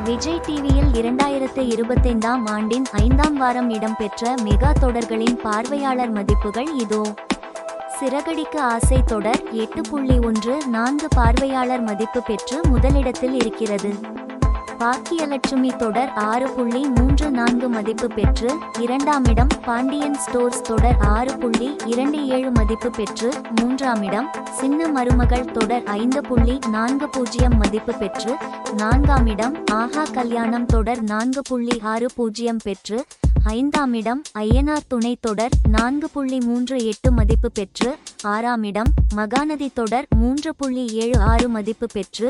விஜய் டிவியில் 2025ஆம் ஆண்டின் 5ஆம் வாரம் இடம்பெற்ற மெகா தொடர்களின் பார்வையாளர் மதிப்புகள் இதோ. சிறகடிக்க ஆசை தொடர் 8.14 பார்வையாளர் மதிப்பு பெற்று முதலிடத்தில் இருக்கிறது. பாக்கியலட்சுமி தொடர் 6.34 மதிப்பு பெற்று இரண்டாம் இடம். பாண்டியன் ஸ்டோர்ஸ் தொடர் 6.27 மதிப்பு பெற்று மூன்றாம் இடம். சின்ன மருமகள் தொடர் 5.40 மதிப்பு பெற்று நான்காம் இடம். ஆஹா கல்யாணம் தொடர் 4.60 பெற்று ஐந்தாம் இடம். ஐயனார் துணை தொடர் 4.38 மதிப்பு பெற்று ஆறாம் இடம். மகாநதி தொடர் 3.76 மதிப்பு பெற்று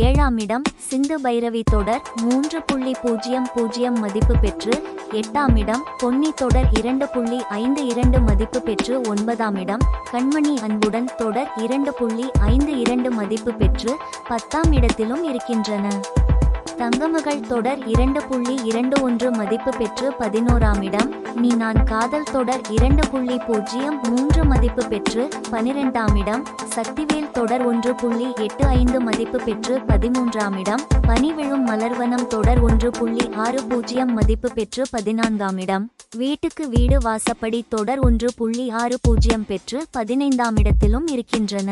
ஏழாம் இடம். சிந்து பைரவி தொடர் 3.00 மதிப்பு பெற்று எட்டாம் இடம். பொன்னி தொடர் 2.52 மதிப்பு பெற்று ஒன்பதாம் இடம். கண்மணி அன்புடன் தொடர் 2.52 மதிப்பு பெற்று 10ஆம் இடத்திலும் இருக்கின்றன. தங்கமகள் தொடர் 2.21 மதிப்பு பெற்று 11ஆம் இடம். நீ நான் காதல் தொடர் 2.03 மதிப்பு பெற்று 12ஆம் இடம். சக்திவேல் தொடர் 1.85 மதிப்பு பெற்று 13ஆம் இடம். பனி விழும் மலர்வனம் தொடர் 1.60 மதிப்பு பெற்று 14ஆம் இடம். வீட்டுக்கு வீடு வாசப்படி தொடர் 1.60 பெற்று 15ஆம் இடத்திலும் இருக்கின்றன.